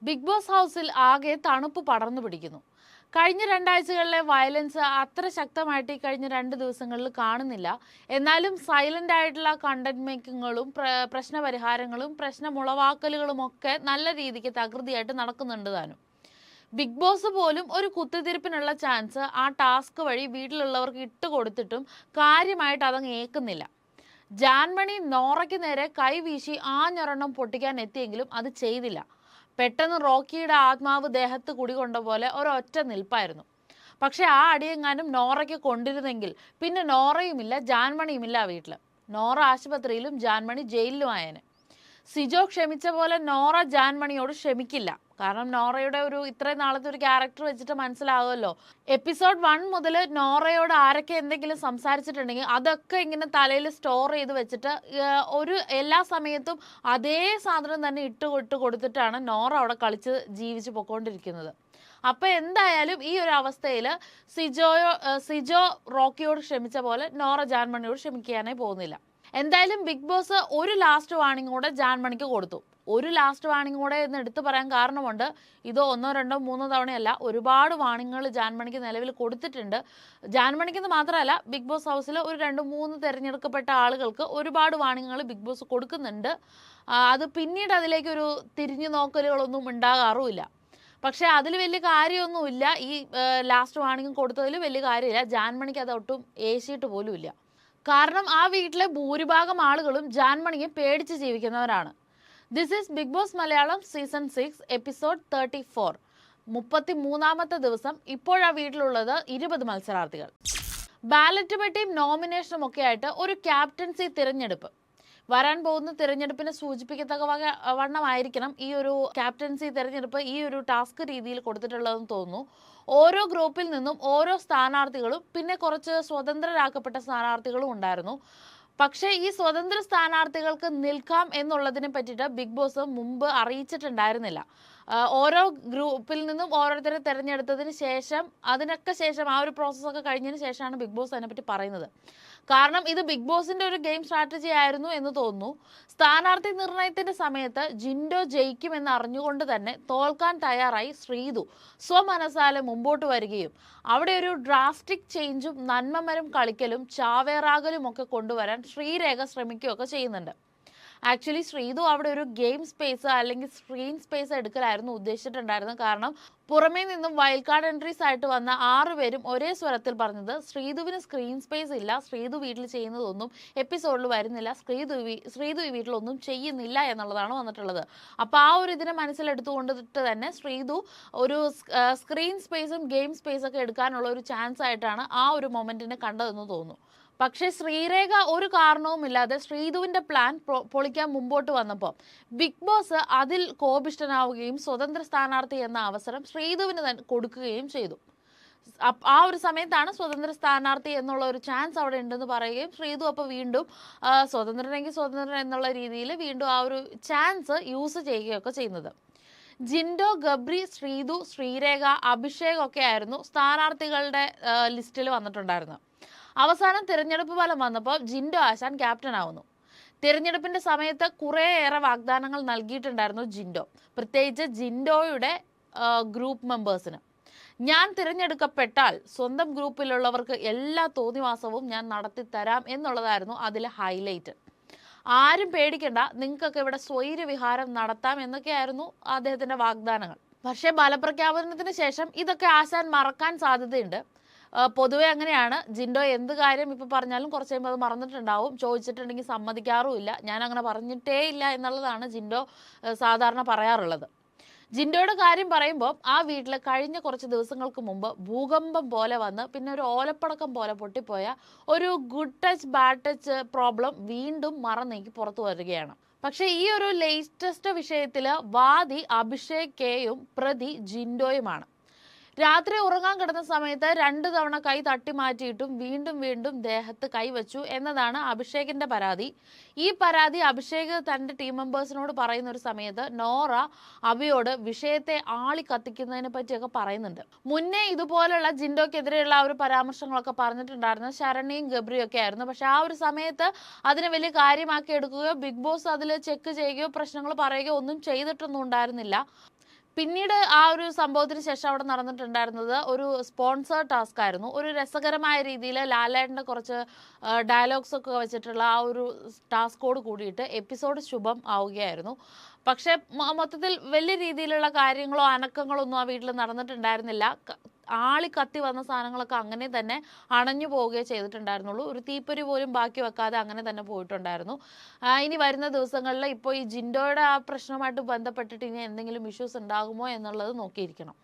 Big boss ഹൗസിൽ ആകെ തണുപ്പ് പടർന്നു പിടിക്കുന്നു. കഴിഞ്ഞ രണ്ടാഴ്ചകളിലെ വയലൻസ് അത്ര ശക്തമായിട്ട് ഈ കഴിഞ്ഞ 2 ദിവസങ്ങളിൽ കാണുന്നില്ല. എന്നാലും സൈലന്റ് ആയിട്ടുള്ള കണ്ടന്റ് മേക്കിങ്ങുകളും പ്രശ്നപരിഹാരങ്ങളും പ്രശ്നമുളവാക്കലുകളും ഒക്കെ നല്ല രീതിക്ക് തകൃതിയായിട്ട് നടക്കുന്നുണ്ട് താനും. ബിഗ് ബോസ് പോലും ഒരു കുത്തിത്തിരിപ്പിനുള്ള ചാൻസ് ആ ടാസ്ക് വഴി വീട്ടിലുള്ളവർക്ക് ഇട്ടുകൊടുത്തിട്ടും കാര്യമായിട്ട് അതങ്ങ് ഏക്കുന്നില്ല. ജാൻമണി നോറയ്ക്ക് നേരെ കൈവീശി ആഞ്ഞൊരെണ്ണം പൊട്ടിക്കാൻ എത്തിയെങ്കിലും അത് ചെയ്തില്ല. പെട്ടെന്ന് റോക്കിയുടെ ആത്മാവ് ദേഹത്ത് കുടികൊണ്ട പോലെ ഒരൊറ്റ നിൽപ്പായിരുന്നു. പക്ഷെ ആ അടിയെങ്ങാനും നോറയ്ക്ക് കൊണ്ടിരുന്നെങ്കിൽ പിന്നെ നോറയുമില്ല ജാൻമണിയുമില്ല ആ വീട്ടിൽ. നോറ ആശുപത്രിയിലും ജാൻമണി ജയിലിലും ആയേനെ. സിജോ ക്ഷമിച്ച പോലെ നോറ ജാൻമണിയോട് ക്ഷമിക്കില്ല. കാരണം നോറയുടെ ഇത്രയും നാളത്തെ ഒരു ക്യാരക്ടർ വെച്ചിട്ട് മനസ്സിലാവുമല്ലോ. എപ്പിസോഡ് 1 മുതൽ നോറയോട് ആരൊക്കെ എന്തെങ്കിലും സംസാരിച്ചിട്ടുണ്ടെങ്കിൽ അതൊക്കെ ഇങ്ങനെ തലയിൽ സ്റ്റോർ ചെയ്ത് വെച്ചിട്ട് എല്ലാ സമയത്തും അതേ സാധനം തന്നെ ഇട്ട് കൊടുത്തിട്ടാണ് നോറ അവിടെ കളിച്ച് ജീവിച്ച് പൊക്കോണ്ടിരിക്കുന്നത്. അപ്പൊ എന്തായാലും ഈ ഒരു അവസ്ഥയിൽ സിജോ റോക്കിയോട് ക്ഷമിച്ച പോലെ നോറ ജാൻമണിയോട് ക്ഷമിക്കാനേ പോകുന്നില്ല. എന്തായാലും ബിഗ് ബോസ് ഒരു ലാസ്റ്റ് വാർണിംഗ് കൂടെ ജാൻമണിക്ക് കൊടുത്തു. ഒരു ലാസ്റ്റ് വാർണിംഗ് കൂടെ എന്ന് എടുത്തു പറയാൻ കാരണമുണ്ട്. ഇത് 1, 2, 3 തവണയല്ല, ഒരുപാട് വാർണിങ്ങുകൾ ജാൻമണിക്ക് നിലവിൽ കൊടുത്തിട്ടുണ്ട്. ജാൻമണിക്കെന്ന് മാത്രമല്ല, ബിഗ് ബോസ് ഹൗസിൽ ഒരു 2, 3 തിരഞ്ഞെടുക്കപ്പെട്ട ആളുകൾക്ക് ഒരുപാട് വാർണിങ്ങുകൾ ബിഗ് ബോസ് കൊടുക്കുന്നുണ്ട്. അത് പിന്നീട് അതിലേക്ക് ഒരു തിരിഞ്ഞു നോക്കലുകളൊന്നും ഉണ്ടാകാറുമില്ല. പക്ഷെ അതിൽ വലിയ കാര്യമൊന്നുമില്ല. ഈ ലാസ്റ്റ് വാർണിംഗ് കൊടുത്തതിൽ വലിയ കാര്യമില്ല. ജാൻമണിക്ക് അത് ഒട്ടും ഏശിയിട്ട് പോലുമില്ല. കാരണം ആ വീട്ടിലെ ഭൂരിഭാഗം ആളുകളും ജാൻമണിയെ പേടിച്ച് ജീവിക്കുന്നവരാണ്. This is Bigg Boss Malayalam season 6 episode 34. 33ാമത്തെ ദിവസം. ഇപ്പോഴാ വീട്ടിലുള്ളത് 20 മത്സരാർത്ഥികൾ. ബാലറ്റ് പെട്ടിയും നോമിനേഷനും ഒക്കെ ആയിട്ട് ഒരു ക്യാപ്റ്റൻസി തിരഞ്ഞെടുപ്പ് വരാൻ പോകുന്ന തിരഞ്ഞെടുപ്പിനെ സൂചിപ്പിക്കത്തക്ക വണ്ണമായിരിക്കണം ഈ ഒരു ക്യാപ്റ്റൻസി തിരഞ്ഞെടുപ്പ് ഈ ഒരു ടാസ്ക് രീതിയിൽ കൊടുത്തിട്ടുള്ളതെന്ന് തോന്നുന്നു. ഓരോ ഗ്രൂപ്പിൽ നിന്നും ഓരോ സ്ഥാനാർത്ഥികളും പിന്നെ കുറച്ച് സ്വതന്ത്രരാക്കപ്പെട്ട സ്ഥാനാർത്ഥികളും ഉണ്ടായിരുന്നു. പക്ഷേ ഈ സ്വതന്ത്ര സ്ഥാനാർത്ഥികൾക്ക് നിൽക്കാം എന്നുള്ളതിനെ പറ്റിയിട്ട് ബിഗ് ബോസ് മുമ്പ് അറിയിച്ചിട്ടുണ്ടായിരുന്നില്ല. ഓരോ ഗ്രൂപ്പിൽ നിന്നും ഓരോരുത്തരെ തിരഞ്ഞെടുത്തതിന് ശേഷം അതിനൊക്കെ ശേഷം ആ ഒരു പ്രോസസ്സൊക്കെ കഴിഞ്ഞതിന് ശേഷമാണ് ബിഗ് ബോസ് അതിനെപ്പറ്റി പറയുന്നത്. കാരണം ഇത് ബിഗ് ബോസിന്റെ ഒരു ഗെയിം സ്ട്രാറ്റജി ആയിരുന്നു എന്ന് തോന്നുന്നു. സ്ഥാനാർത്ഥി നിർണയത്തിന്റെ സമയത്ത് ജിൻഡോ ജയിക്കുമെന്ന് അറിഞ്ഞുകൊണ്ട് തന്നെ തോൽക്കാൻ തയ്യാറായി ശ്രീതു സ്വമനസാലെ മുമ്പോട്ട് വരികയും അവിടെ ഒരു ഡ്രാസ്റ്റിക് ചേഞ്ചും നന്മമരം കളിക്കലും ചാവേറാകലും ഒക്കെ കൊണ്ടുവരാൻ ശ്രീരേഖ ശ്രമിക്കുകയൊക്കെ ചെയ്യുന്നുണ്ട്. ആക്ച്വലി ശ്രീതു അവിടെ ഒരു ഗെയിം സ്പേസ് അല്ലെങ്കിൽ സ്ക്രീൻ സ്പേസ് എടുക്കലായിരുന്നു ഉദ്ദേശിച്ചിട്ടുണ്ടായിരുന്നത്. കാരണം പുറമേ നിന്നും വൈൽഡ് കാർഡ് എൻട്രീസ് ആയിട്ട് വന്ന 6 പേരും ഒരേ സ്വരത്തിൽ പറഞ്ഞത് ശ്രീതുവിന് സ്ക്രീൻ സ്പേസ് ഇല്ല, ശ്രീതു വീട്ടിൽ ചെയ്യുന്നതൊന്നും എപ്പിസോഡിൽ വരുന്നില്ല, ശ്രീതു ഈ വീട്ടിലൊന്നും ചെയ്യുന്നില്ല എന്നുള്ളതാണ് വന്നിട്ടുള്ളത്. അപ്പോൾ ആ ഒരു ഇതിനെ മനസ്സിലെടുത്തുകൊണ്ടിട്ട് തന്നെ ശ്രീതു ഒരു സ്ക്രീൻ സ്പേസും ഗെയിം സ്പേസ് ഒക്കെ എടുക്കാനുള്ള ഒരു ചാൻസ് ആയിട്ടാണ് ആ ഒരു മൊമെന്റിനെ കണ്ടതെന്ന് തോന്നുന്നു. പക്ഷേ ശ്രീരേഖ ഒരു കാരണവുമില്ലാതെ ശ്രീതുവിന്റെ പ്ലാൻ പൊളിക്കാൻ മുമ്പോട്ട് വന്നപ്പോൾ ബിഗ് ബോസ് അതിൽ കോപിഷ്ഠനാവുകയും സ്വതന്ത്ര സ്ഥാനാർത്ഥി എന്ന അവസരം ശ്രീതുവിന് തന്നെ കൊടുക്കുകയും ചെയ്തു. ആ ഒരു സമയത്താണ് സ്വതന്ത്ര സ്ഥാനാർത്ഥി എന്നുള്ള ഒരു ചാൻസ് അവിടെ ഉണ്ടെന്ന് പറയുകയും ശ്രീതു അപ്പോൾ വീണ്ടും സ്വതന്ത്രനെങ്കിൽ സ്വതന്ത്രൻ എന്നുള്ള രീതിയിൽ വീണ്ടും ആ ഒരു ചാൻസ് യൂസ് ചെയ്യുകയൊക്കെ ചെയ്യുന്നത്. ജിൻഡോ, ഗബ്രി, ശ്രീതു, ശ്രീരേഖ, അഭിഷേക് ഒക്കെ ആയിരുന്നു സ്ഥാനാർത്ഥികളുടെ ലിസ്റ്റിൽ വന്നിട്ടുണ്ടായിരുന്നത്. അവസാനം തിരഞ്ഞെടുപ്പ് ഫലം വന്നപ്പോൾ ജിൻഡോ ആശാൻ ക്യാപ്റ്റൻ ആവുന്നു. തിരഞ്ഞെടുപ്പിന്റെ സമയത്ത് കുറേയേറെ വാഗ്ദാനങ്ങൾ നൽകിയിട്ടുണ്ടായിരുന്നു ജിൻഡോ, പ്രത്യേകിച്ച് ജിൻഡോയുടെ ഗ്രൂപ്പ് മെമ്പേഴ്സിന്. ഞാൻ തിരഞ്ഞെടുക്കപ്പെട്ടാൽ സ്വന്തം ഗ്രൂപ്പിലുള്ളവർക്ക് എല്ലാ തോന്നിവാസവും ഞാൻ നടത്തിത്തരാം എന്നുള്ളതായിരുന്നു അതിലെ ഹൈലൈറ്റ്. ആരും പേടിക്കണ്ട, നിങ്ങൾക്കൊക്കെ ഇവിടെ സ്വൈരവിഹാരം നടത്താം എന്നൊക്കെയായിരുന്നു അദ്ദേഹത്തിന്റെ വാഗ്ദാനങ്ങൾ. പക്ഷേ ഫലപ്രഖ്യാപനത്തിന് ശേഷം ഇതൊക്കെ ആശാൻ മറക്കാൻ സാധ്യതയുണ്ട്. പൊതുവെ അങ്ങനെയാണ്. ജിൻഡോ എന്ത് കാര്യം ഇപ്പം പറഞ്ഞാലും കുറച്ച് കഴിയുമ്പോൾ അത് മറന്നിട്ടുണ്ടാവും. ചോദിച്ചിട്ടുണ്ടെങ്കിൽ സമ്മതിക്കാറുമില്ല. ഞാൻ അങ്ങനെ പറഞ്ഞിട്ടേ ഇല്ല എന്നുള്ളതാണ് ജിൻഡോ സാധാരണ പറയാറുള്ളത്. ജിൻഡോയുടെ കാര്യം പറയുമ്പോൾ ആ വീട്ടിൽ കഴിഞ്ഞ കുറച്ച് ദിവസങ്ങൾക്ക് മുമ്പ് ഭൂകമ്പം പോലെ വന്ന് പിന്നെ ഒരു ഓലപ്പടക്കം പോലെ പൊട്ടിപ്പോയ ഒരു good touch bad touch problem വീണ്ടും മറന്നേക്ക് പുറത്തു വരികയാണ്. പക്ഷേ ഈ ഒരു ലേറ്റസ്റ്റ് വിഷയത്തിൽ വാദി അഭിഷേക് കെയും പ്രതി ജിൻഡോയുമാണ്. രാത്രി ഉറങ്ങാൻ കിടന്ന സമയത്ത് 2 തവണ കൈ തട്ടി മാറ്റിയിട്ടും വീണ്ടും വീണ്ടും ദേഹത്ത് കൈവച്ചു എന്നതാണ് അഭിഷേകിന്റെ പരാതി. ഈ പരാതി അഭിഷേക് തന്റെ ടീം മെമ്പേഴ്സിനോട് പറയുന്ന ഒരു സമയത്ത് നോറ അഭിയോട് വിഷയത്തെ ആളി കത്തിക്കുന്നതിനെ പറ്റിയൊക്കെ പറയുന്നുണ്ട്. മുന്നേ ഇതുപോലുള്ള ജിൻഡോക്കെതിരെയുള്ള ആ ഒരു പരാമർശങ്ങളൊക്കെ പറഞ്ഞിട്ടുണ്ടായിരുന്നു ശരണ്യയും ഗബ്രിയും ഒക്കെ ആയിരുന്നു. പക്ഷെ ആ ഒരു സമയത്ത് അതിനെ വലിയ കാര്യമാക്കി എടുക്കുകയോ ബിഗ് ബോസ് അതിൽ ചെക്ക് ചെയ്യുകയോ പ്രശ്നങ്ങൾ പറയുകയോ ഒന്നും ചെയ്തിട്ടൊന്നും ഉണ്ടായിരുന്നില്ല. പിന്നീട് ആ ഒരു സംഭവത്തിന് ശേഷം അവിടെ നടന്നിട്ടുണ്ടായിരുന്നത് ഒരു സ്പോൺസർ ടാസ്ക് ആയിരുന്നു. ഒരു രസകരമായ രീതിയിൽ ലാലേട്ടൻ്റെ കുറച്ച് ഡയലോഗ്സ് ഒക്കെ വെച്ചിട്ടുള്ള ആ ഒരു ടാസ്കോട് കൂടിയിട്ട് എപ്പിസോഡ് ശുഭം ആവുകയായിരുന്നു. പക്ഷേ മൊത്തത്തിൽ വലിയ രീതിയിലുള്ള കാര്യങ്ങളോ അനക്കങ്ങളോ ഒന്നും ആ വീട്ടിൽ നടന്നിട്ടുണ്ടായിരുന്നില്ല. ആളി കത്തി വന്ന സാധനങ്ങളൊക്കെ അങ്ങനെ തന്നെ അണഞ്ഞു പോവുകയേ ചെയ്തിട്ടുണ്ടായിരുന്നുള്ളൂ. ഒരു തീപ്പൊരി പോലും ബാക്കി വെക്കാതെ അങ്ങനെ തന്നെ പോയിട്ടുണ്ടായിരുന്നു. ഇനി വരുന്ന ദിവസങ്ങളിൽ ഇപ്പോൾ ഈ ജിൻഡോയുടെ ആ പ്രശ്നവുമായിട്ട് ബന്ധപ്പെട്ടിട്ട് ഇനി എന്തെങ്കിലും ഇഷ്യൂസ് ഉണ്ടാകുമോ എന്നുള്ളത് നോക്കിയിരിക്കണം.